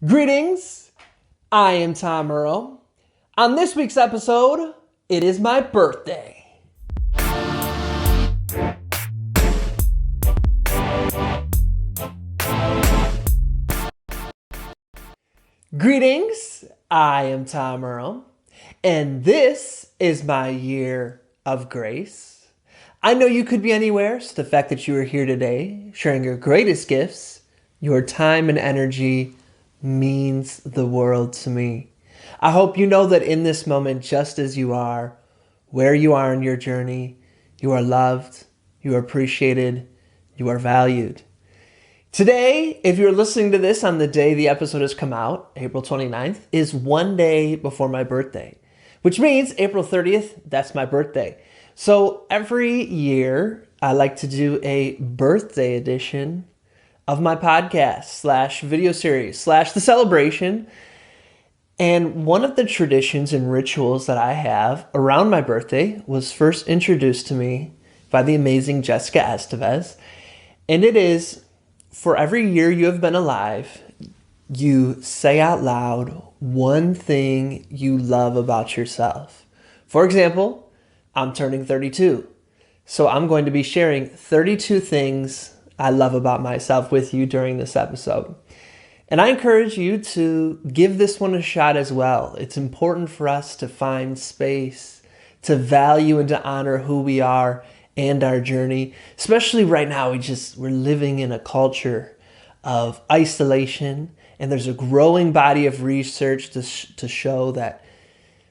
Greetings, I am Tom Earl. On this week's episode, it is my birthday. Greetings, I am Tom Earl, and this is my year of grace. I know you could be anywhere, so the fact that you are here today, sharing your greatest gifts, your time and energy, means the world to me. I hope you know that in this moment, just as you are, where you are in your journey, you are loved, you are appreciated, you are valued. Today, if you're listening to this on the day the episode has come out, April 29th, is one day before my birthday, which means April 30th, that's my birthday. So every year, I like to do a birthday edition of my podcast / video series / the celebration. And one of the traditions and rituals that I have around my birthday was first introduced to me by the amazing Jessica Estevez. And it is, for every year you have been alive, you say out loud one thing you love about yourself. For example, I'm turning 32. So I'm going to be sharing 32 things I love about myself with you during this episode. And I encourage you to give this one a shot as well. It's important for us to find space to value and to honor who we are and our journey. Especially right now, we're living in a culture of isolation, and there's a growing body of research to show that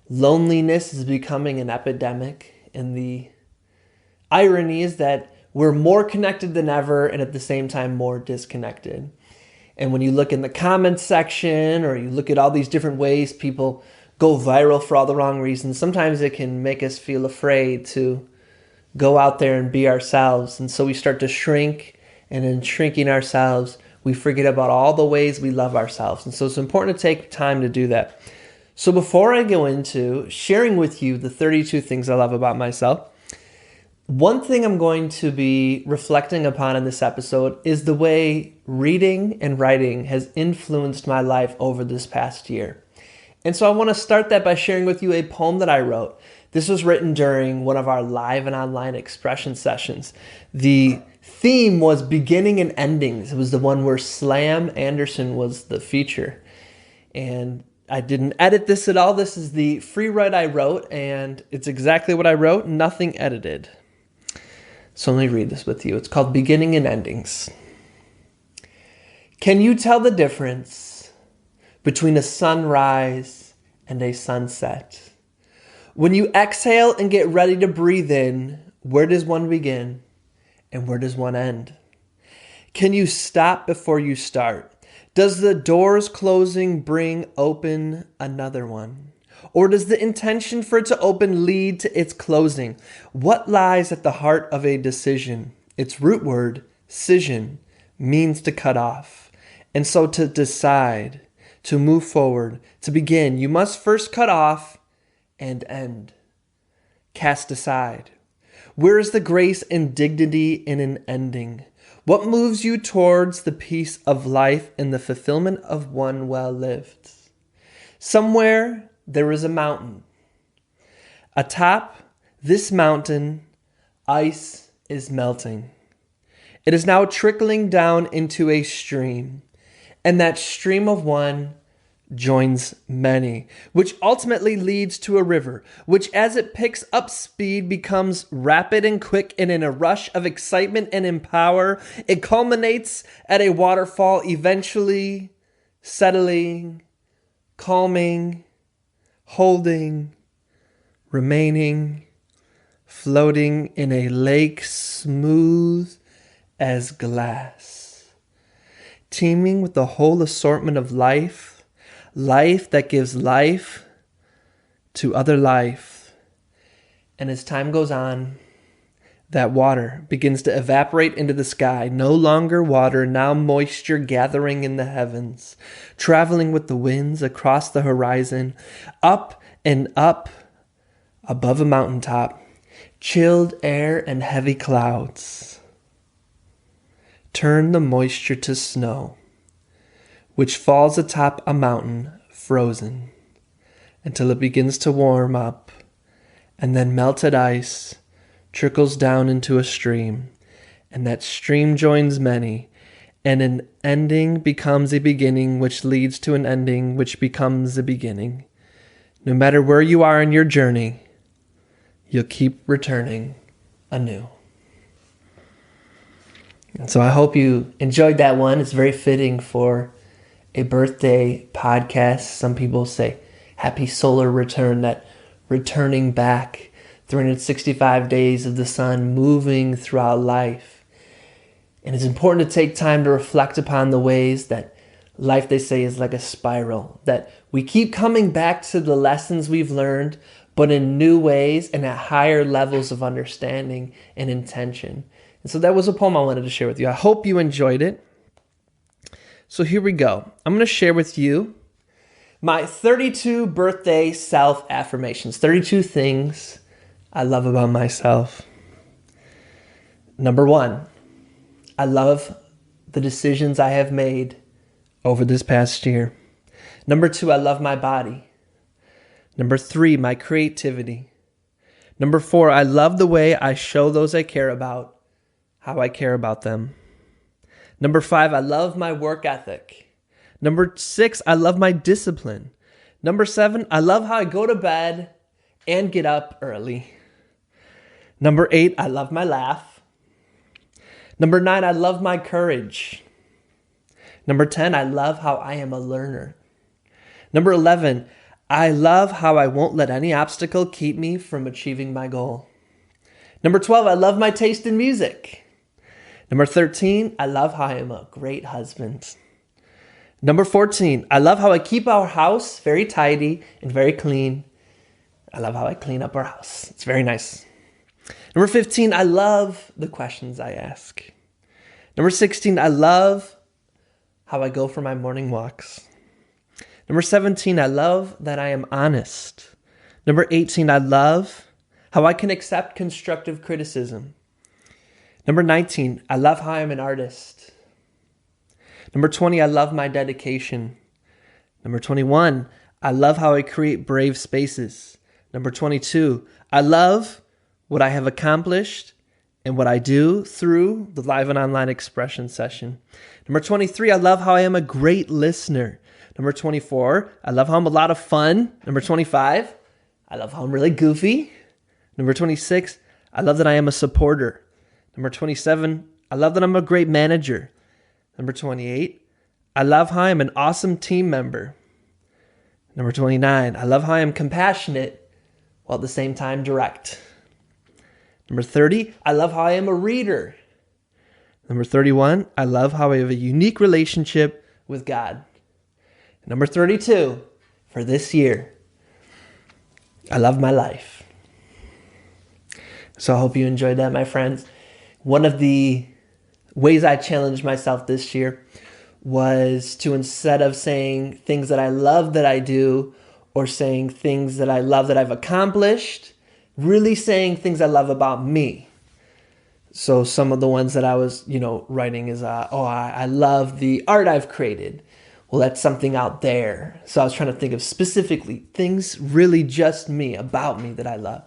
loneliness is becoming an epidemic. And the irony is that we're more connected than ever, and at the same time, more disconnected. And when you look in the comments section, or you look at all these different ways people go viral for all the wrong reasons, sometimes it can make us feel afraid to go out there and be ourselves. And so we start to shrink, and in shrinking ourselves, we forget about all the ways we love ourselves. And so it's important to take time to do that. So before I go into sharing with you the 32 things I love about myself, one thing I'm going to be reflecting upon in this episode is the way reading and writing has influenced my life over this past year. And so I want to start that by sharing with you a poem that I wrote. This was written during one of our live and online expression sessions. The theme was beginning and endings. It was the one where Slam Anderson was the feature. And I didn't edit this at all. This is the free write I wrote, and it's exactly what I wrote, nothing edited. So let me read this with you. It's called Beginning and Endings. Can you tell the difference between a sunrise and a sunset? When you exhale and get ready to breathe in, where does one begin and where does one end? Can you stop before you start? Does the doors closing bring open another one? Or does the intention for it to open lead to its closing? What lies at the heart of a decision? Its root word, scission, means to cut off. And so to decide, to move forward, to begin, you must first cut off and end. Cast aside. Where is the grace and dignity in an ending? What moves you towards the peace of life and the fulfillment of one well lived? Somewhere there is a mountain. Atop this mountain, ice is melting. It is now trickling down into a stream, and that stream of one joins many, which ultimately leads to a river, which as it picks up speed becomes rapid and quick, and in a rush of excitement and empower, it culminates at a waterfall, eventually settling, calming, holding, remaining, floating in a lake smooth as glass, teeming with the whole assortment of life, life that gives life to other life. And as time goes on, that water begins to evaporate into the sky. No longer water, now moisture gathering in the heavens, traveling with the winds across the horizon, up and up above a mountaintop, chilled air and heavy clouds turn the moisture to snow. which falls atop a mountain frozen until it begins to warm up, and then melted ice trickles down into a stream, and that stream joins many, and an ending becomes a beginning, which leads to an ending, which becomes a beginning. No matter where you are in your journey, you'll keep returning anew. And so I hope you enjoyed that one. It's very fitting for a birthday podcast. Some people say happy solar return, that returning back 365 days of the sun moving throughout life. And it's important to take time to reflect upon the ways that life, they say, is like a spiral, that we keep coming back to the lessons we've learned, but in new ways and at higher levels of understanding and intention. And so that was a poem I wanted to share with you. I hope you enjoyed it. So here we go. I'm going to share with you my 32 birthday self-affirmations, 32 things I love about myself. Number 1, I love the decisions I have made over this past year. Number 2, I love my body. Number 3, my creativity. Number 4, I love the way I show those I care about how I care about them. Number 5, I love my work ethic. Number 6, I love my discipline. Number 7, I love how I go to bed and get up early. Number 8, I love my laugh. Number 9, I love my courage. Number 10, I love how I am a learner. Number 11, I love how I won't let any obstacle keep me from achieving my goal. Number 12, I love my taste in music. Number 13, I love how I am a great husband. Number 14, I love how I keep our house very tidy and very clean. I love how I clean up our house. It's very nice. Number 15, I love the questions I ask. Number 16, I love how I go for my morning walks. Number 17, I love that I am honest. Number 18, I love how I can accept constructive criticism. Number 19, I love how I'm an artist. Number 20, I love my dedication. Number 21, I love how I create brave spaces. Number 22, I love what I have accomplished and what I do through the live and online expression session. Number 23, I love how I am a great listener. Number 24, I love how I'm a lot of fun. Number 25, I love how I'm really goofy. Number 26, I love that I am a supporter. Number 27, I love that I'm a great manager. Number 28, I love how I'm an awesome team member. Number 29, I love how I am compassionate while at the same time direct. Number 30, I love how I am a reader. Number 31, I love how I have a unique relationship with God. Number 32, for this year, I love my life. So I hope you enjoyed that, my friends. One of the ways I challenged myself this year was to, instead of saying things that I love that I do or saying things that I love that I've accomplished, really saying things I love about me. So some of the ones that I was, writing is, I love the art I've created. Well, that's something out there. So I was trying to think of specifically things really just me, about me, that I love.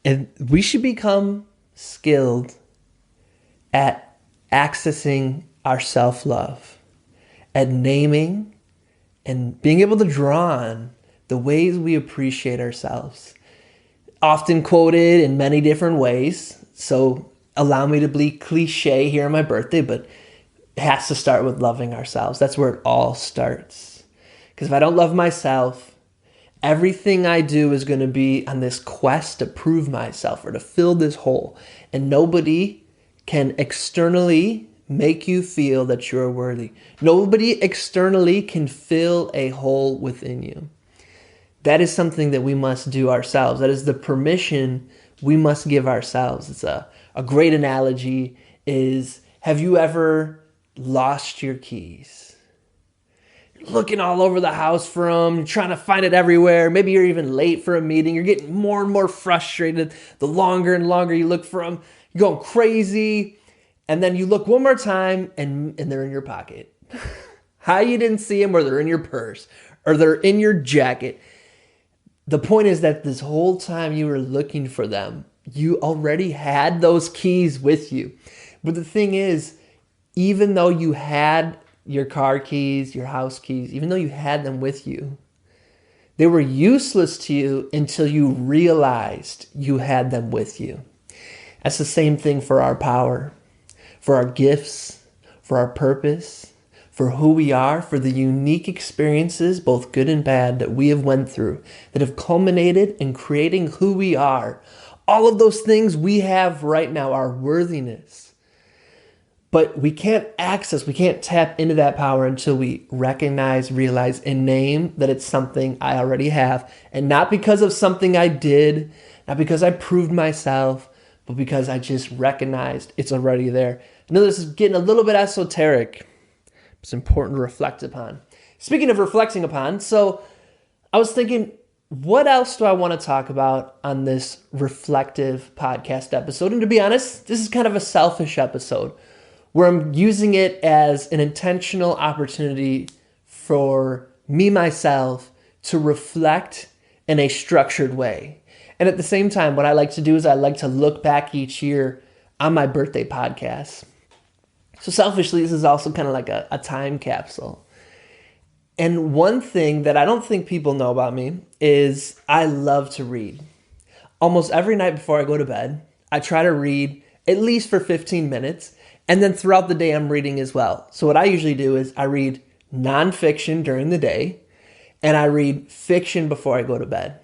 And we should become skilled at accessing our self-love, at naming and being able to draw on the ways we appreciate ourselves. Often quoted in many different ways. So allow me to be cliche here on my birthday, but it has to start with loving ourselves. That's where it all starts. Because if I don't love myself, everything I do is going to be on this quest to prove myself or to fill this hole. And nobody can externally make you feel that you're worthy. Nobody externally can fill a hole within you. That is something that we must do ourselves. That is the permission we must give ourselves. It's a great analogy is, have you ever lost your keys? You're looking all over the house for them, trying to find it everywhere. Maybe you're even late for a meeting. You're getting more and more frustrated the longer and longer you look for them. You're going crazy. And then you look one more time and they're in your pocket. how you didn't see them, or they're in your purse, or they're in your jacket. The point is that this whole time you were looking for them, you already had those keys with you. But the thing is, even though you had your car keys, your house keys, even though you had them with you, they were useless to you until you realized you had them with you. That's the same thing for our power, for our gifts, for our purpose, for who we are, for the unique experiences, both good and bad, that we have went through, that have culminated in creating who we are. All of those things we have right now, our worthiness. But we can't tap into that power until we recognize, realize, and name that it's something I already have. And not because of something I did, not because I proved myself, but because I just recognized it's already there. I know this is getting a little bit esoteric. It's important to reflect upon. Speaking of reflecting upon, so I was thinking, what else do I want to talk about on this reflective podcast episode? And to be honest, this is kind of a selfish episode where I'm using it as an intentional opportunity for me, myself, to reflect in a structured way. And at the same time, what I like to do is I like to look back each year on my birthday podcast. So selfishly, this is also kind of like a time capsule. And one thing that I don't think people know about me is I love to read. Almost every night before I go to bed, I try to read at least for 15 minutes. And then throughout the day, I'm reading as well. So what I usually do is I read nonfiction during the day, and I read fiction before I go to bed.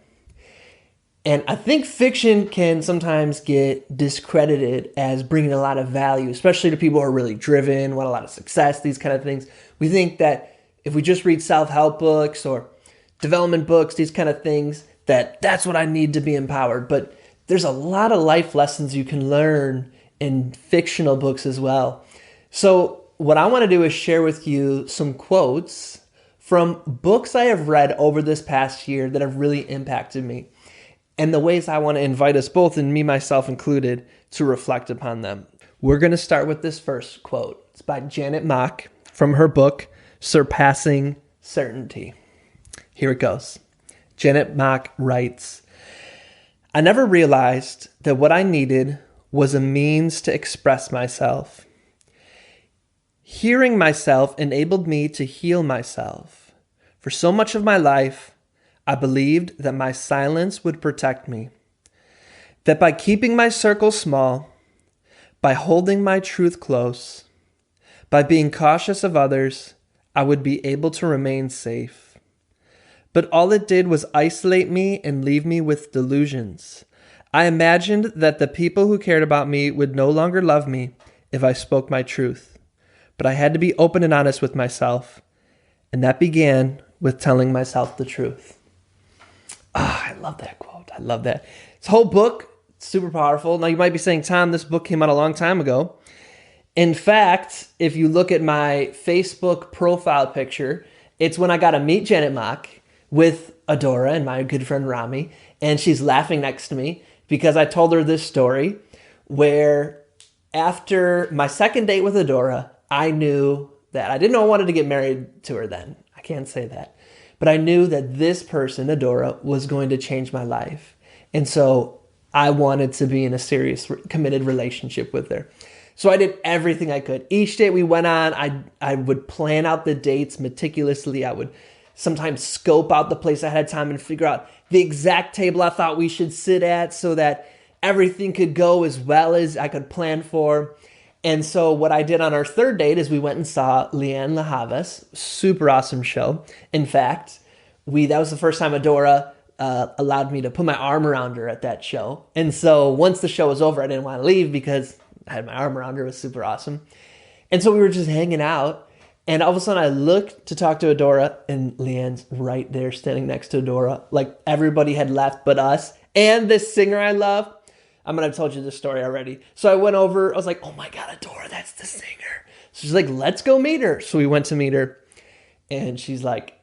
And I think fiction can sometimes get discredited as bringing a lot of value, especially to people who are really driven, want a lot of success, these kind of things. We think that if we just read self-help books or development books, these kind of things, that's what I need to be empowered. But there's a lot of life lessons you can learn in fictional books as well. So what I want to do is share with you some quotes from books I have read over this past year that have really impacted me, and the ways I want to invite us both, and me, myself included, to reflect upon them. We're going to start with this first quote. It's by Janet Mock from her book, Surpassing Certainty. Here it goes. Janet Mock writes, "I never realized that what I needed was a means to express myself. Hearing myself enabled me to heal myself. For so much of my life, I believed that my silence would protect me, that by keeping my circle small, by holding my truth close, by being cautious of others, I would be able to remain safe. But all it did was isolate me and leave me with delusions. I imagined that the people who cared about me would no longer love me if I spoke my truth. But I had to be open and honest with myself, and that began with telling myself the truth." I love that quote. I love that. This whole book, super powerful. Now you might be saying, Tom, this book came out a long time ago. In fact, if you look at my Facebook profile picture, it's when I got to meet Janet Mock with Adora and my good friend Rami, and she's laughing next to me because I told her this story where after my second date with Adora, I knew that I didn't know I wanted to get married to her then. I can't say that. But I knew that this person, Adora, was going to change my life. And so I wanted to be in a serious, committed relationship with her. So I did everything I could. Each date we went on, I would plan out the dates meticulously. I would sometimes scope out the place ahead of time and figure out the exact table I thought we should sit at so that everything could go as well as I could plan for. And so what I did on our third date is we went and saw Leanne La Havas. Super awesome show. In fact, that was the first time Adora allowed me to put my arm around her at that show. And so once the show was over, I didn't want to leave because I had my arm around her. It was super awesome. And so we were just hanging out. And all of a sudden I looked to talk to Adora, and Leanne's right there standing next to Adora. Like everybody had left but us and this singer I love. I mean, I've told you this story already. So I went over, I was like, oh my God, Adora, that's the singer. So she's like, let's go meet her. So we went to meet her, and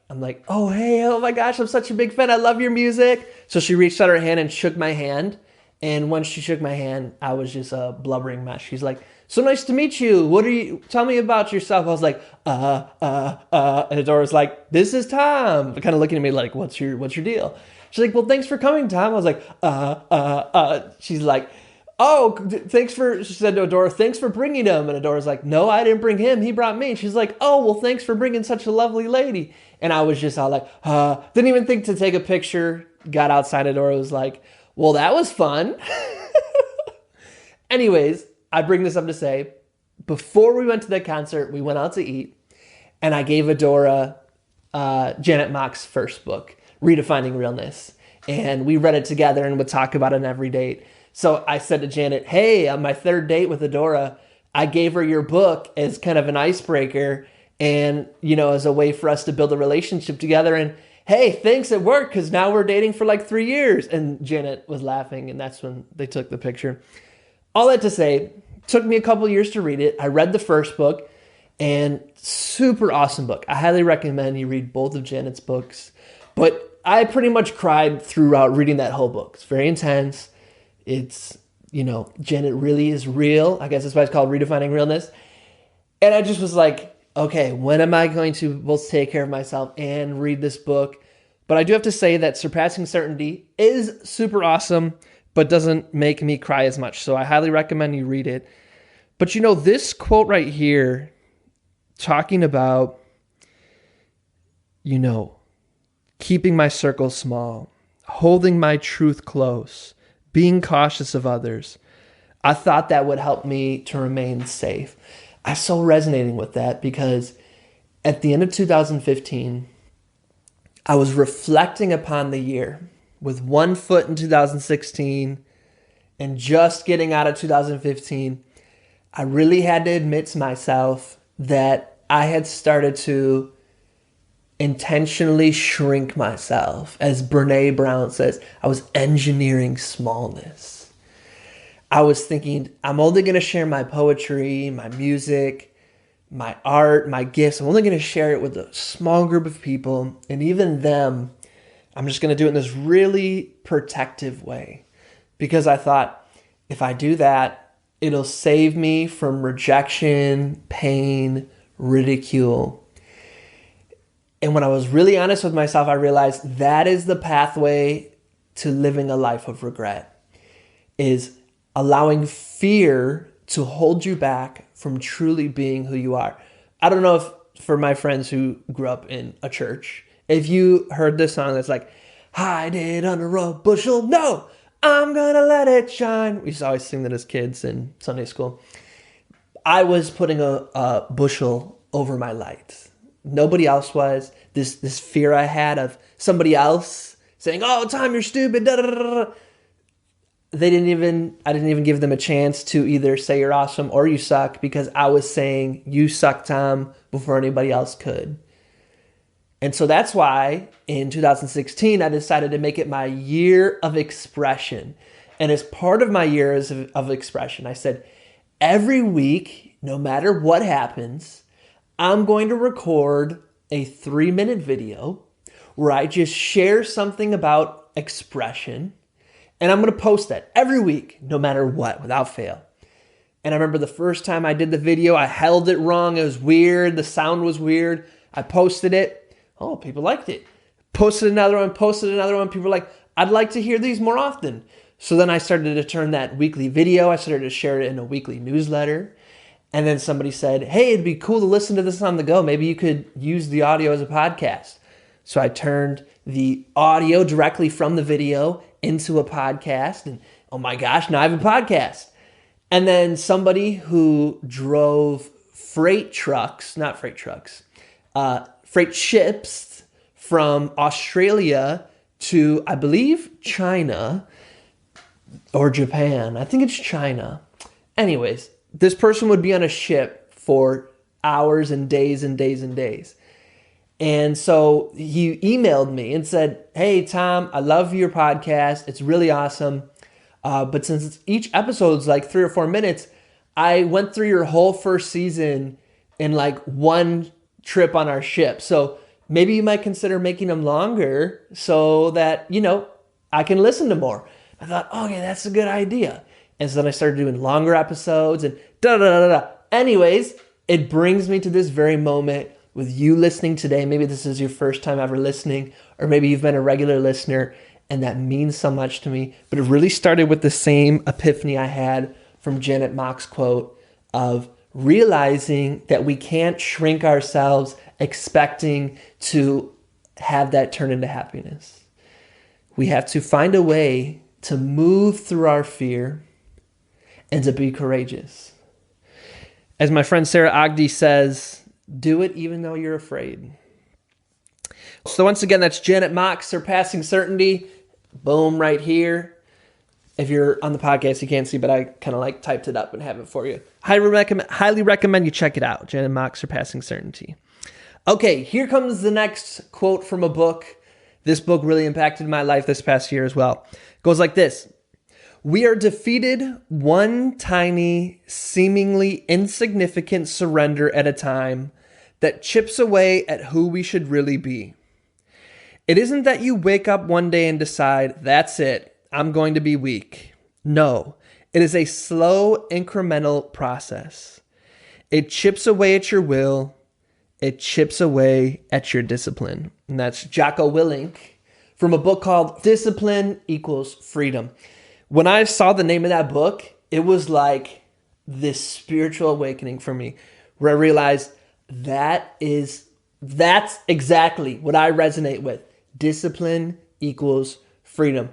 I'm like, oh, hey, oh my gosh, I'm such a big fan. I love your music. So she reached out her hand and shook my hand. And when she shook my hand, I was just a blubbering mess. She's like, so nice to meet you. Tell me about yourself. I was like, and Adora was like, this is Tom. Kind of looking at me like, what's your deal? She's like, well, thanks for coming, Tom. I was like, She's like, oh, she said to Adora, thanks for bringing him. And Adora's like, no, I didn't bring him. He brought me. She's like, oh, well, thanks for bringing such a lovely lady. And I was just all like, didn't even think to take a picture. Got outside. Adora was like, well, that was fun. Anyways, I bring this up to say, before we went to the concert, we went out to eat, and I gave Adora Janet Mock's first book, Redefining Realness. And we read it together and would talk about it on every date. So I said to Janet, hey, on my third date with Adora, I gave her your book as kind of an icebreaker and, as a way for us to build a relationship together. And hey, thanks, it worked because now we're dating for like 3 years. And Janet was laughing, and that's when they took the picture. All that to say, took me a couple years to read it. I read the first book, and super awesome book. I highly recommend you read both of Janet's books. But I pretty much cried throughout reading that whole book. It's very intense. It's, Janet really is real. I guess that's why it's called Redefining Realness. And I just was like, okay, when am I going to both take care of myself and read this book? But I do have to say that Surpassing Certainty is super awesome, but doesn't make me cry as much. So I highly recommend you read it. But this quote right here, talking about, keeping my circle small, holding my truth close, being cautious of others, I thought that would help me to remain safe. I'm so resonating with that because at the end of 2015, I was reflecting upon the year with one foot in 2016 and just getting out of 2015. I really had to admit to myself that I had started to intentionally shrink myself. As Brene Brown says, I was engineering smallness. I was thinking, I'm only going to share my poetry, my music, my art, my gifts. I'm only going to share it with a small group of people. And even them, I'm just going to do it in this really protective way. Because I thought, if I do that, it'll save me from rejection, pain, ridicule. And when I was really honest with myself, I realized that is the pathway to living a life of regret, is allowing fear to hold you back from truly being who you are. I don't know if for my friends who grew up in a church, if you heard this song that's like, hide it under a bushel, no, I'm gonna let it shine. We used to always sing that as kids in Sunday school. I was putting a bushel over my light. Nobody else was. This fear I had of somebody else saying, oh, Tom, you're stupid, da da da da. I didn't even give them a chance to either say you're awesome or you suck, because I was saying you suck, Tom, before anybody else could. And so that's why in 2016, I decided to make it my year of expression. And as part of my years of expression, I said, every week, no matter what happens, I'm going to record a 3-minute video where I just share something about expression. And I'm going to post that every week, no matter what, without fail. And I remember the first time I did the video, I held it wrong. It was weird. The sound was weird. I posted it. Oh, people liked it. Posted another one. People were like, I'd like to hear these more often. So then I started to turn that weekly video. I started to share it in a weekly newsletter. And then somebody said, hey, it'd be cool to listen to this on the go. Maybe you could use the audio as a podcast. So I turned the audio directly from the video into a podcast. And oh my gosh, now I have a podcast. And then somebody who drove freight ships from Australia to, I believe, China or Japan. I think it's China. Anyways, this person would be on a ship for hours and days and days and days. And so he emailed me and said, hey, Tom, I love your podcast. It's really awesome. But since each episode's like 3 or 4 minutes, I went through your whole first season in like one trip on our ship. So maybe you might consider making them longer so that, I can listen to more. I thought, okay, that's a good idea. And so then I started doing longer episodes and da da da da. Anyways, it brings me to this very moment with you listening today. Maybe this is your first time ever listening, or maybe you've been a regular listener, and that means so much to me. But it really started with the same epiphany I had from Janet Mock's quote of realizing that we can't shrink ourselves expecting to have that turn into happiness. We have to find a way to move through our fear and to be courageous. As my friend Sarah Ogden says, do it even though you're afraid. So once again, that's Janet Mock, Surpassing Certainty. Boom, right here. If you're on the podcast, you can't see, but I kind of like typed it up and have it for you. Highly recommend you check it out. Janet Mock, Surpassing Certainty. Okay, here comes the next quote from a book. This book really impacted my life this past year as well. It goes like this. We are defeated one tiny, seemingly insignificant surrender at a time that chips away at who we should really be. It isn't that you wake up one day and decide, that's it, I'm going to be weak. No, it is a slow, incremental process. It chips away at your will. It chips away at your discipline. And that's Jocko Willink from a book called Discipline Equals Freedom. When I saw the name of that book, it was like this spiritual awakening for me, where I realized that's exactly what I resonate with. Discipline equals freedom.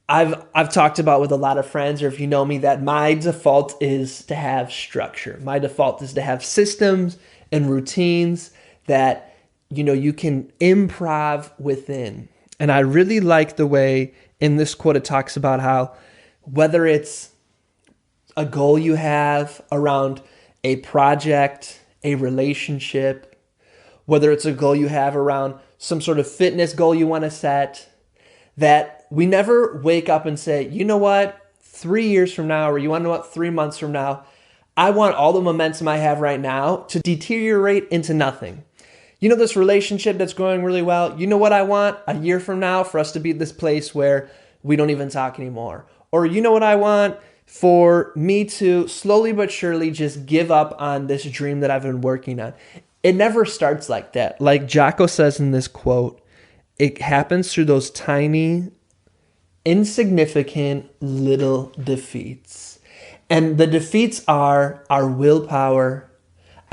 I've talked about with a lot of friends, or if you know me, that my default is to have structure. My default is to have systems and routines that, you can improv within. And I really like the way in this quote it talks about how whether it's a goal you have around a project, a relationship, whether it's a goal you have around some sort of fitness goal you want to set, that we never wake up and say, you know what, 3 years from now, or you want to know what, 3 months from now, I want all the momentum I have right now to deteriorate into nothing. This relationship that's going really well, you know what I want a year from now for us to be at this place where we don't even talk anymore. Or you know what I want for me to slowly but surely just give up on this dream that I've been working on. It never starts like that. Like Jocko says in this quote, it happens through those tiny, insignificant little defeats. And the defeats are our willpower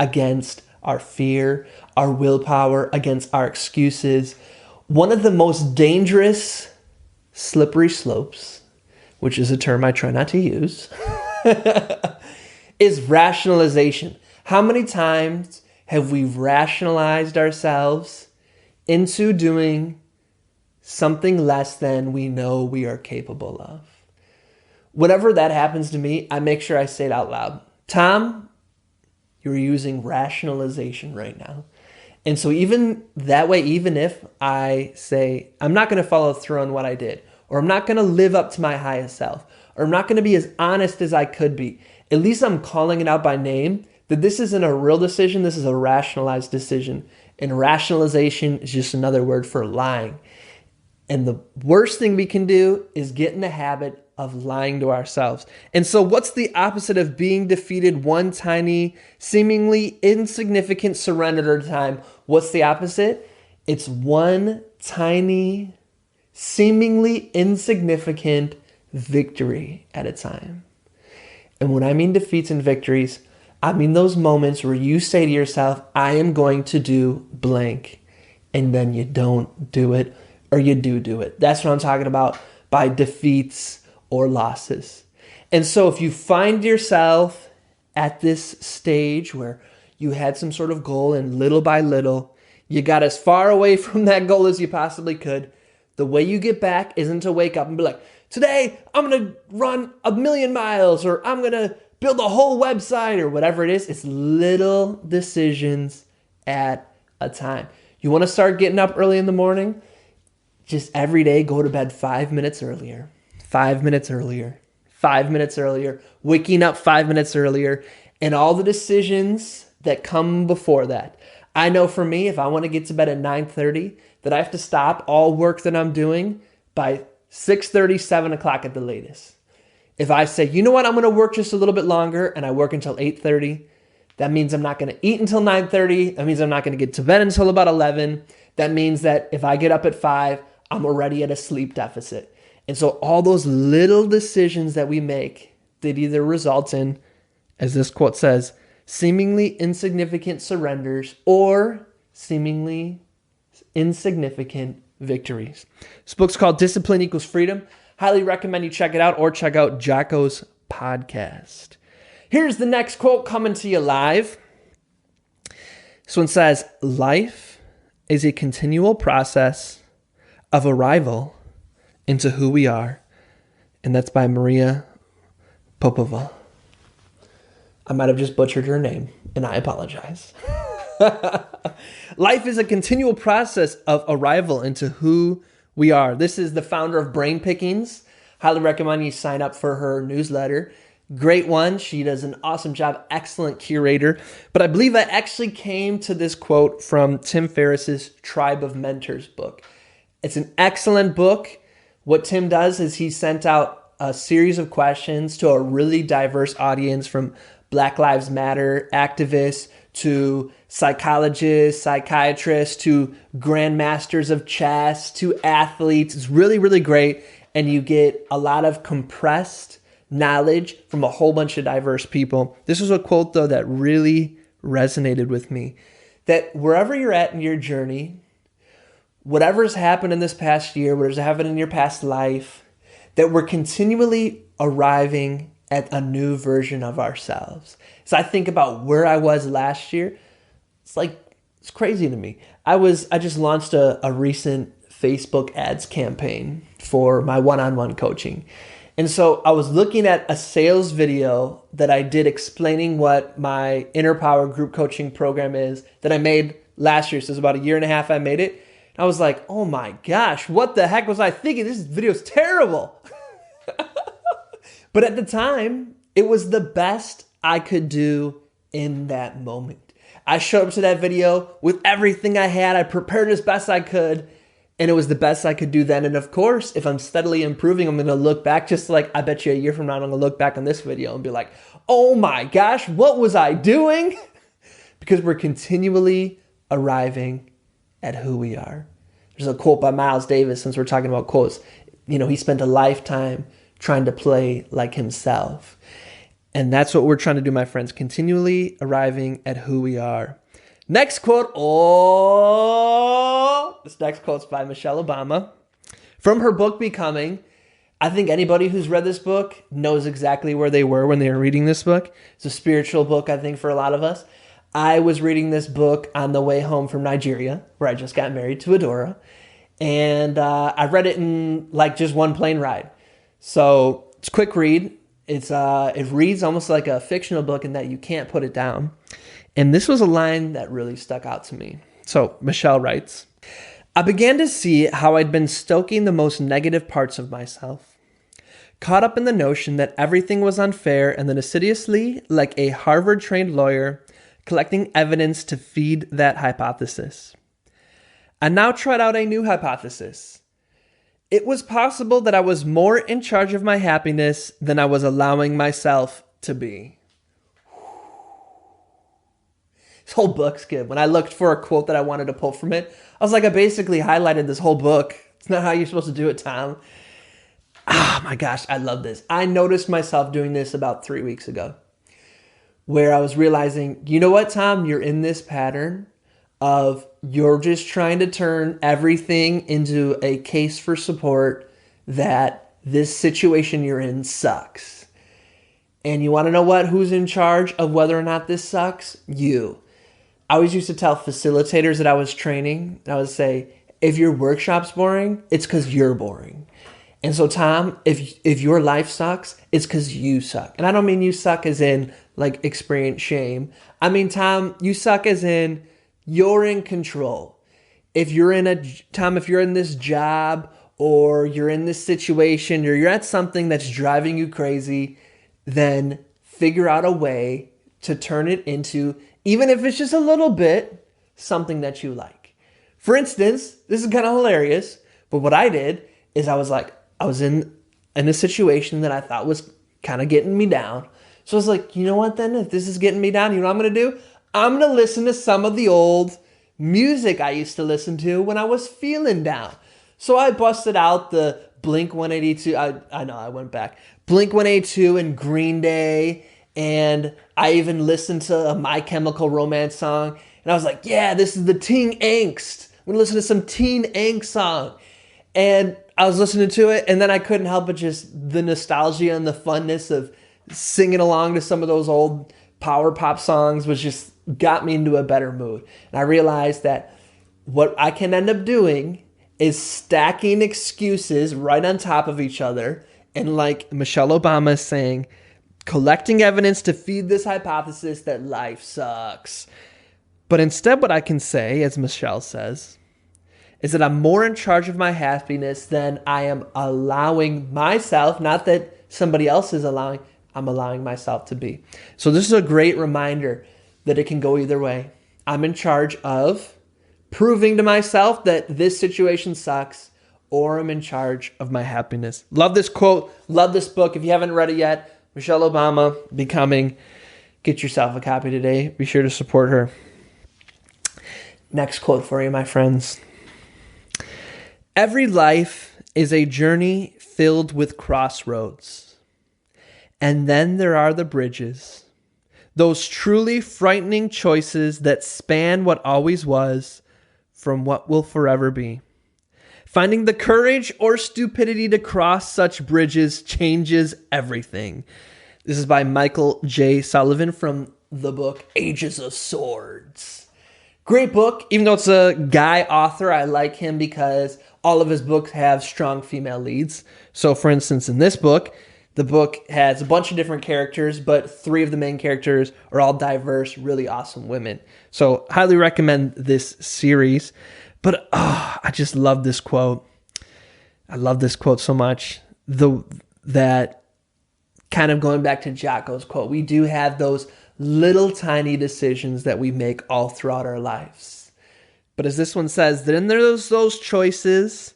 against our fear, our willpower against our excuses. One of the most dangerous slippery slopes, which is a term I try not to use, is rationalization. How many times have we rationalized ourselves into doing something less than we know we are capable of? Whenever that happens to me, I make sure I say it out loud. Tom, you're using rationalization right now. And so even that way, even if I say, I'm not going to follow through on what I did, or I'm not going to live up to my highest self, or I'm not going to be as honest as I could be, at least I'm calling it out by name, that this isn't a real decision, this is a rationalized decision. And rationalization is just another word for lying. And the worst thing we can do is get in the habit of lying to ourselves. And so what's the opposite of being defeated one tiny, seemingly insignificant surrender at a time? What's the opposite? It's one tiny, seemingly insignificant victory at a time. And when I mean defeats and victories, I mean those moments where you say to yourself, I am going to do blank, and then you don't do it, or you do it. That's what I'm talking about by defeats or losses. And so if you find yourself at this stage where you had some sort of goal and little by little, you got as far away from that goal as you possibly could, the way you get back isn't to wake up and be like, today I'm going to run 1,000,000 miles, or I'm going to build a whole website, or whatever it is. It's little decisions at a time. You want to start getting up early in the morning? Just every day go to bed 5 minutes earlier, 5 minutes earlier, 5 minutes earlier, waking up 5 minutes earlier, and all the decisions that come before that. I know for me, if I want to get to bed at 9:30, that I have to stop all work that I'm doing by 6:30, 7 o'clock at the latest. If I say, you know what, I'm going to work just a little bit longer and I work until 8:30, that means I'm not going to eat until 9:30. That means I'm not going to get to bed until about 11. That means that if I get up at 5, I'm already at a sleep deficit. And so all those little decisions that we make that either result in, as this quote says, seemingly insignificant surrenders or seemingly insignificant victories. This book's called Discipline Equals Freedom. Highly recommend you check it out or check out Jocko's podcast. Here's the next quote coming to you live. This one says, life is a continual process of arrival into who we are. And that's by Maria Popova. I might have just butchered her name, and I apologize. Life is a continual process of arrival into who we are. This is the founder of Brain Pickings. Highly recommend you sign up for her newsletter. Great one. She does an awesome job. Excellent curator. But I believe I actually came to this quote from Tim Ferriss's Tribe of Mentors book. It's an excellent book. What Tim does is he sent out a series of questions to a really diverse audience, from Black Lives Matter activists to psychologists, psychiatrists, to grandmasters of chess, to athletes. It's really, really great. And you get a lot of compressed knowledge from a whole bunch of diverse people. This was a quote, though, that really resonated with me. That wherever you're at in your journey, whatever's happened in this past year, whatever's happened in your past life, that we're continually arriving at a new version of ourselves. So I think about where I was last year. It's crazy to me. I just launched a recent Facebook ads campaign for my one-on-one coaching. And so I was looking at a sales video that I did explaining what my Inner Power group coaching program is that I made last year. So it's about a year and a half I made it. And I was like, oh my gosh, what the heck was I thinking? This video is terrible. But at the time, it was the best I could do in that moment. I showed up to that video with everything I had. I prepared as best I could, and it was the best I could do then. And of course, if I'm steadily improving, I'm going to look back, just like I bet you a year from now, I'm going to look back on this video and be like, oh my gosh, what was I doing? Because we're continually arriving at who we are. There's a quote by Miles Davis, since we're talking about quotes. He spent a lifetime trying to play like himself. And that's what we're trying to do, my friends, continually arriving at who we are. Next quote. This next quote's by Michelle Obama. From her book, Becoming. I think anybody who's read this book knows exactly where they were when they were reading this book. It's a spiritual book, I think, for a lot of us. I was reading this book on the way home from Nigeria, where I just got married to Adora. And I read it in just one plane ride. So it's a quick read. It reads almost like a fictional book in that you can't put it down. And this was a line that really stuck out to me. So Michelle writes, I began to see how I'd been stoking the most negative parts of myself, caught up in the notion that everything was unfair, and then assiduously, like a Harvard-trained lawyer, collecting evidence to feed that hypothesis. I now tried out a new hypothesis. It was possible that I was more in charge of my happiness than I was allowing myself to be. This whole book's good. When I looked for a quote that I wanted to pull from it, I was like, I basically highlighted this whole book. It's not how you're supposed to do it, Tom. Oh my gosh, I love this. I noticed myself doing this about 3 weeks ago, where I was realizing, you know what, Tom? You're in this pattern of you're just trying to turn everything into a case for support that this situation you're in sucks. And you want to know what? Who's in charge of whether or not this sucks? You. I always used to tell facilitators that I was training, I would say, if your workshop's boring, it's because you're boring. And so, Tom, if your life sucks, it's because you suck. And I don't mean you suck as in experience shame. I mean, Tom, you suck as in you're in control. If you're in this job, or you're in this situation, or you're at something that's driving you crazy, then figure out a way to turn it into, even if it's just a little bit, something that you like. For instance, this is kind of hilarious, but what I did is I was like, I was in a situation that I thought was kind of getting me down. So I was like, you know what then? If this is getting me down, you know what I'm going to do? I'm going to listen to some of the old music I used to listen to when I was feeling down. So I busted out the Blink 182. I know I went back. Blink 182 and Green Day. And I even listened to a My Chemical Romance song. And I was like, yeah, this is the teen angst. I'm going to listen to some teen angst song. And I was listening to it, and then I couldn't help but just the nostalgia and the funness of singing along to some of those old power pop songs was just got me into a better mood. And I realized that what I can end up doing is stacking excuses right on top of each other. And like Michelle Obama is saying, collecting evidence to feed this hypothesis that life sucks. But instead, what I can say, as Michelle says, is that I'm more in charge of my happiness than I am allowing myself, not that somebody else is allowing, I'm allowing myself to be. So this is a great reminder that it can go either way. I'm in charge of proving to myself that this situation sucks, or I'm in charge of my happiness. Love this quote. Love this book. If you haven't read it yet, Michelle Obama, Becoming. Get yourself a copy today. Be sure to support her. Next quote for you, my friends. Every life is a journey filled with crossroads. And then there are the bridges, those truly frightening choices that span what always was from what will forever be. Finding the courage or stupidity to cross such bridges changes everything. This is by Michael J. Sullivan from the book Ages of Swords. Great book. Even though it's a guy author, I like him because all of his books have strong female leads. So for instance, in this book, the book has a bunch of different characters, but 3 of the main characters are all diverse, really awesome women. So highly recommend this series. But I just love this quote. I love this quote so much. That kind of going back to Jocko's quote, we do have those little tiny decisions that we make all throughout our lives. But as this one says, then there's those choices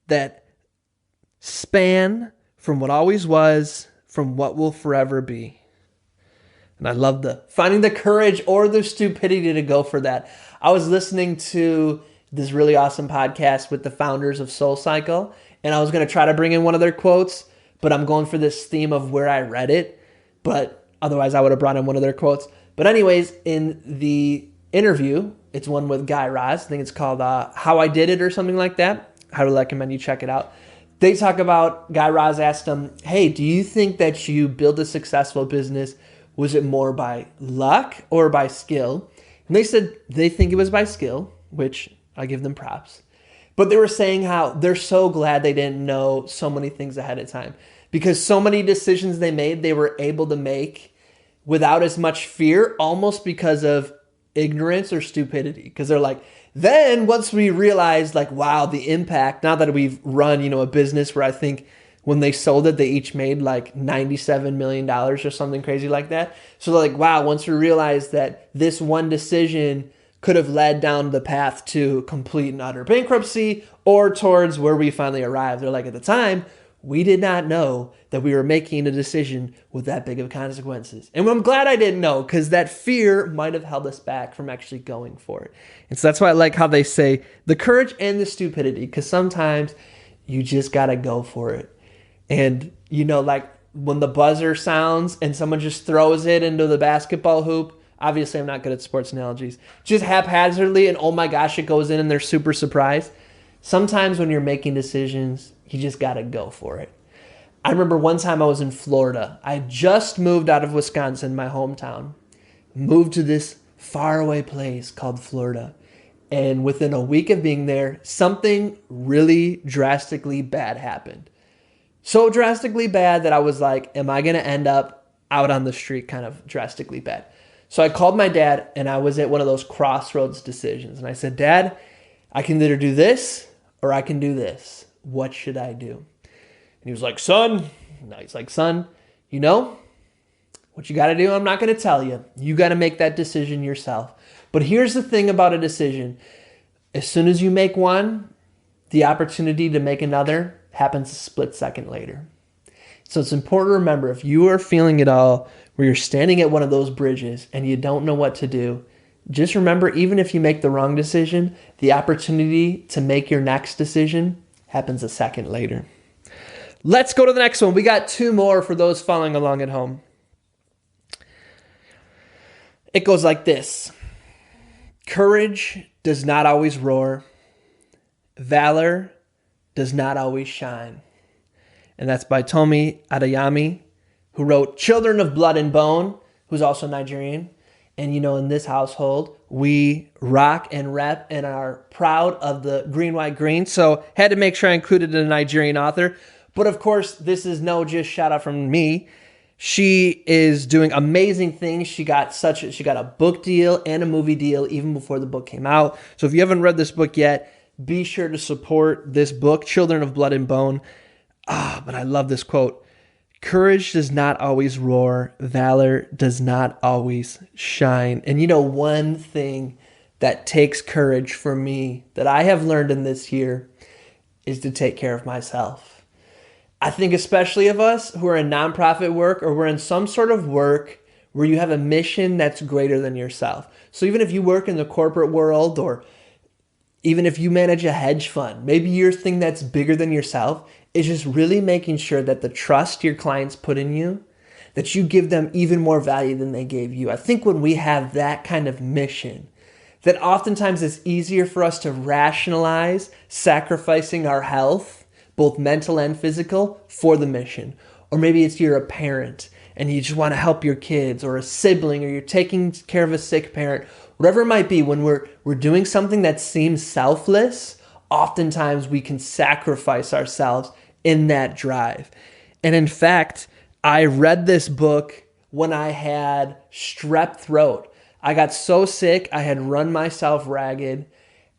that span from what always was, from what will forever be. And I love finding the courage or the stupidity to go for that. I was listening to this really awesome podcast with the founders of SoulCycle, and I was going to try to bring in one of their quotes, but I'm going for this theme of where I read it, but otherwise I would have brought in one of their quotes. But anyways, in the interview, it's one with Guy Raz. I think it's called How I Did It or something like that. I would recommend you check it out. They talk about, Guy Raz asked them, hey, do you think that you built a successful business? Was it more by luck or by skill? And they said they think it was by skill, which I give them props. But they were saying how they're so glad they didn't know so many things ahead of time, because so many decisions they made, they were able to make without as much fear, almost because of ignorance or stupidity. Because they're like, then once we realized like, wow, the impact, now that we've run, a business where I think when they sold it, they each made like $97 million or something crazy like that. So they're like, wow, once we realized that this one decision could have led down the path to complete and utter bankruptcy or towards where we finally arrived. They're like, at the time, we did not know that we were making a decision with that big of consequences. And I'm glad I didn't know, because that fear might have held us back from actually going for it. And so that's why I like how they say the courage and the stupidity, because sometimes you just got to go for it. And, like when the buzzer sounds and someone just throws it into the basketball hoop, obviously I'm not good at sports analogies, just haphazardly, and oh my gosh, it goes in and they're super surprised. Sometimes when you're making decisions, you just got to go for it. I remember one time I was in Florida. I just moved out of Wisconsin, my hometown, moved to this faraway place called Florida. And within a week of being there, something really drastically bad happened. So drastically bad that I was like, am I going to end up out on the street? Kind of drastically bad. So I called my dad, and I was at one of those crossroads decisions. And I said, Dad, I can either do this or I can do this. What should I do? And he was like, son, what you got to do, I'm not going to tell you. You got to make that decision yourself. But here's the thing about a decision. As soon as you make one, the opportunity to make another happens a split second later. So it's important to remember, if you are feeling it all, where you're standing at one of those bridges and you don't know what to do, just remember, even if you make the wrong decision, the opportunity to make your next decision happens a second later. Let's go to the next one. We got 2 more for those following along at home. It goes like this. Courage does not always roar. Valor does not always shine. And that's by Tomi Adeyemi, who wrote Children of Blood and Bone, who's also Nigerian. And in this household, we rock and rep and are proud of the green, white, green. So had to make sure I included a Nigerian author. But of course, this is no just shout out from me. She is doing amazing things. She got a book deal and a movie deal even before the book came out. So if you haven't read this book yet, be sure to support this book, Children of Blood and Bone. But I love this quote. Courage does not always roar. Valor does not always shine. And one thing that takes courage for me that I have learned in this year is to take care of myself. I think especially of us who are in nonprofit work, or we're in some sort of work where you have a mission that's greater than yourself. So even if you work in the corporate world, or even if you manage a hedge fund, maybe your thing that's bigger than yourself is just really making sure that the trust your clients put in you, that you give them even more value than they gave you. I think when we have that kind of mission, that oftentimes it's easier for us to rationalize sacrificing our health, both mental and physical, for the mission. Or maybe it's you're a parent and you just want to help your kids, or a sibling, or you're taking care of a sick parent. Whatever it might be, when we're doing something that seems selfless, oftentimes we can sacrifice ourselves in that drive. And in fact, I read this book when I had strep throat. I got so sick, I had run myself ragged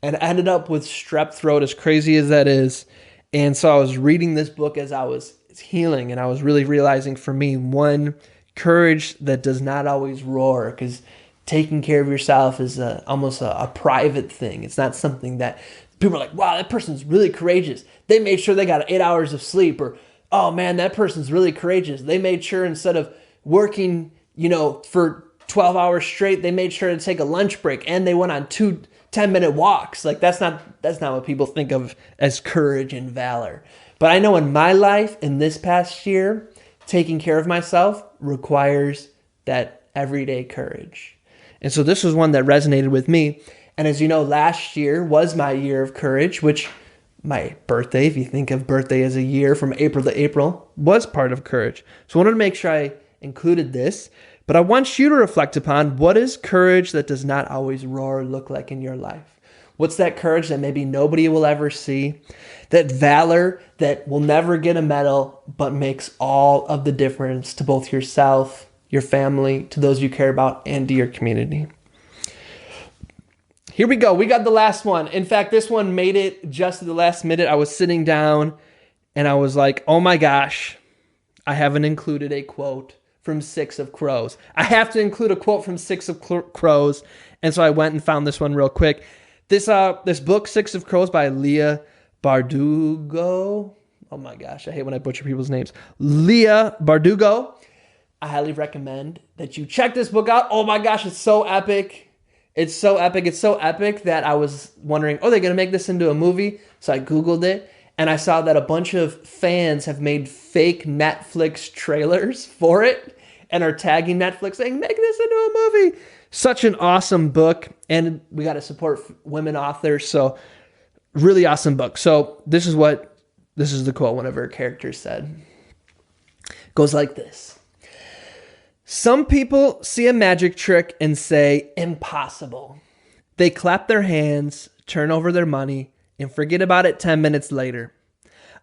and ended up with strep throat, as crazy as that is. And so I was reading this book as I was healing, and I was really realizing, for me, one, courage that does not always roar, because taking care of yourself is almost a private thing. It's not something that people are like, wow, that person's really courageous. They made sure they got 8 hours of sleep. Or, oh man, that person's really courageous. They made sure instead of working, for 12 hours straight, they made sure to take a lunch break, and they went on 2 10-minute walks. Like that's not what people think of as courage and valor. But I know in my life, in this past year, taking care of myself requires that everyday courage. And so this was one that resonated with me. And as you know, last year was my year of courage, which my birthday, if you think of birthday as a year from April to April, was part of courage. So I wanted to make sure I included this. But I want you to reflect upon, what does courage that does not always roar look like in your life? What's that courage that maybe nobody will ever see? That valor that will never get a medal, but makes all of the difference to both yourself, your family, to those you care about, and to your community. Here we go. We got the last one. In fact, this one made it just at the last minute. I was sitting down and I was like, oh my gosh, I haven't included a quote from Six of Crows. I have to include a quote from Six of Crows. And so I went and found this one real quick. This book, Six of Crows, by Leah Bardugo. Oh my gosh, I hate when I butcher people's names. Leah Bardugo. I highly recommend that you check this book out. Oh my gosh, it's so epic. It's so epic. It's so epic that I was wondering, they're going to make this into a movie? So I Googled it, and I saw that a bunch of fans have made fake Netflix trailers for it and are tagging Netflix saying, make this into a movie. Such an awesome book, and we got to support women authors, so really awesome book. So this is the quote one of her characters said. It goes like this. Some people see a magic trick and say, impossible. They clap their hands, turn over their money, and forget about it 10 minutes later.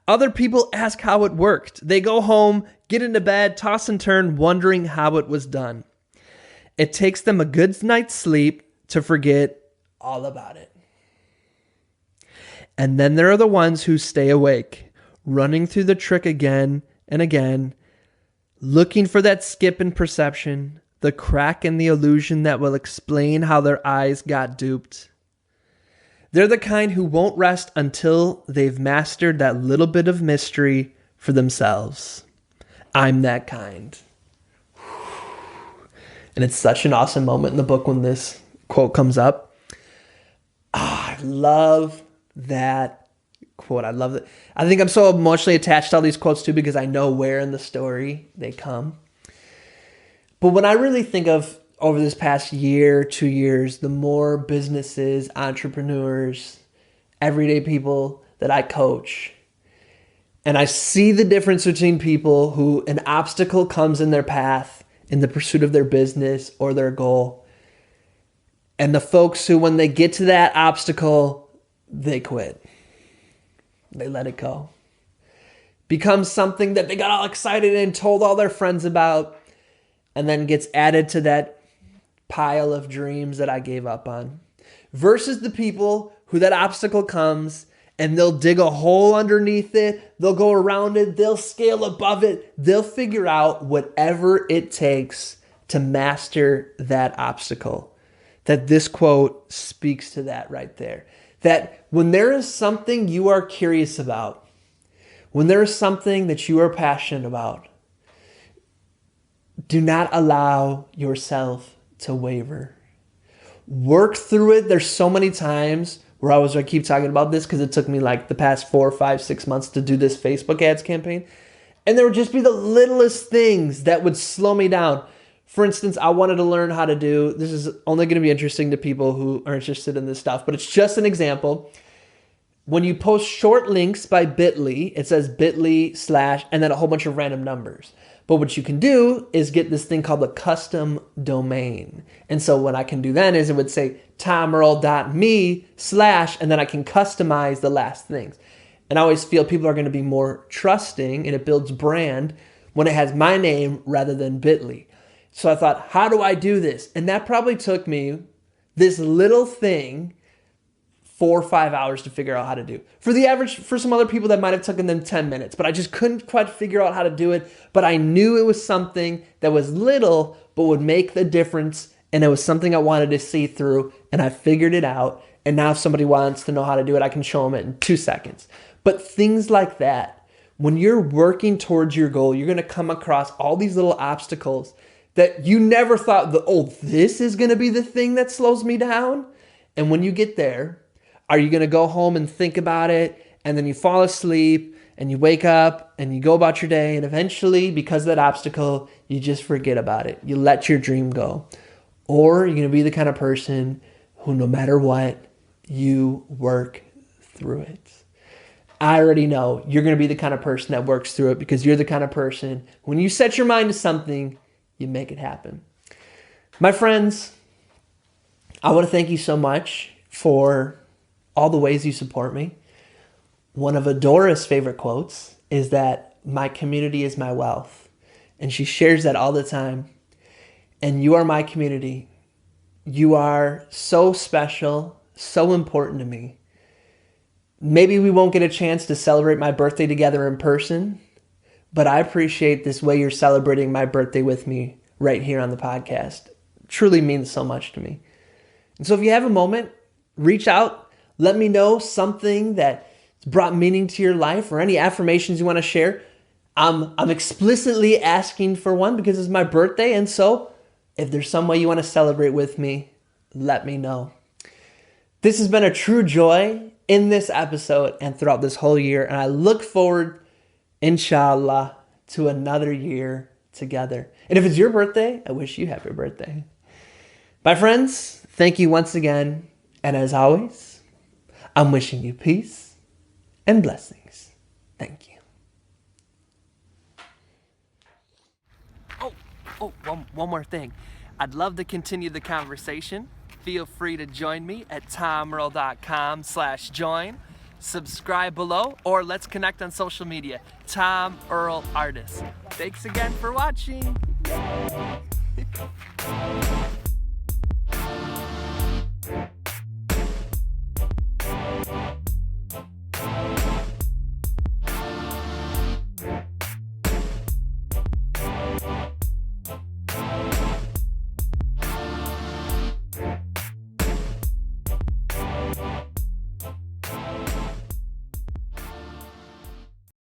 Other people ask how it worked. They go home, get into bed, toss and turn, wondering how it was done. It takes them a good night's sleep to forget all about it. And then there are the ones who stay awake, running through the trick again and again, looking for that skip in perception, the crack in the illusion that will explain how their eyes got duped. They're the kind who won't rest until they've mastered that little bit of mystery for themselves. I'm that kind. And it's such an awesome moment in the book when this quote comes up. I love that quote. I love it. I think I'm so emotionally attached to all these quotes too because I know where in the story they come. But when I really think of over this past year, 2 years, the more businesses, entrepreneurs, everyday people that I coach, and I see the difference between people who an obstacle comes in their path in the pursuit of their business or their goal, and the folks who, when they get to that obstacle, they quit. They let it go. Becomes something that they got all excited and told all their friends about, and then gets added to that pile of dreams that I gave up on. Versus the people who that obstacle comes and they'll dig a hole underneath it, they'll go around it, they'll scale above it, they'll figure out whatever it takes to master that obstacle. That this quote speaks to that right there. That when there is something you are curious about, when there is something that you are passionate about, do not allow yourself to waver. Work through it. There's so many times where I keep talking about this because it took me like the past 4, 5, 6 months to do this Facebook ads campaign. And there would just be the littlest things that would slow me down. For instance, I wanted to learn how to do, this is only going to be interesting to people who are interested in this stuff, but it's just an example. When you post short links by bit.ly, it says bit.ly / and then a whole bunch of random numbers. But what you can do is get this thing called a custom domain. And so what I can do then is it would say tomearl.me / and then I can customize the last things. And I always feel people are going to be more trusting and it builds brand when it has my name rather than bit.ly. So I thought, how do I do this? And that probably took me this little thing 4 or 5 hours to figure out how to do. For some other people, that might have taken them 10 minutes, but I just couldn't quite figure out how to do it. But I knew it was something that was little, but would make the difference. And it was something I wanted to see through, and I figured it out. And now if somebody wants to know how to do it, I can show them it in 2 seconds. But things like that, when you're working towards your goal, you're going to come across all these little obstacles that you never thought, this is going to be the thing that slows me down. And when you get there, are you going to go home and think about it, and then you fall asleep, and you wake up, and you go about your day, and eventually, because of that obstacle, you just forget about it. You let your dream go. Or you're going to be the kind of person who, no matter what, you work through it. I already know you're going to be the kind of person that works through it because you're the kind of person, when you set your mind to something, you make it happen. My friends, I want to thank you so much for all the ways you support me. One of Adora's favorite quotes is that my community is my wealth. And she shares that all the time. And you are my community. You are so special, so important to me. Maybe we won't get a chance to celebrate my birthday together in person, but I appreciate this way you're celebrating my birthday with me right here on the podcast. It truly means so much to me. And so if you have a moment, reach out. Let me know something that brought meaning to your life or any affirmations you want to share. I'm explicitly asking for one because it's my birthday. And so if there's some way you want to celebrate with me, let me know. This has been a true joy in this episode and throughout this whole year. And I look forward, inshallah, to another year together. And if it's your birthday, I wish you happy birthday. My friends, thank you once again. And as always, I'm wishing you peace and blessings. Thank you. One more thing. I'd love to continue the conversation. Feel free to join me at tomearl.com/join. Subscribe below, or let's connect on social media. Tom Earl Artist. Thanks again for watching.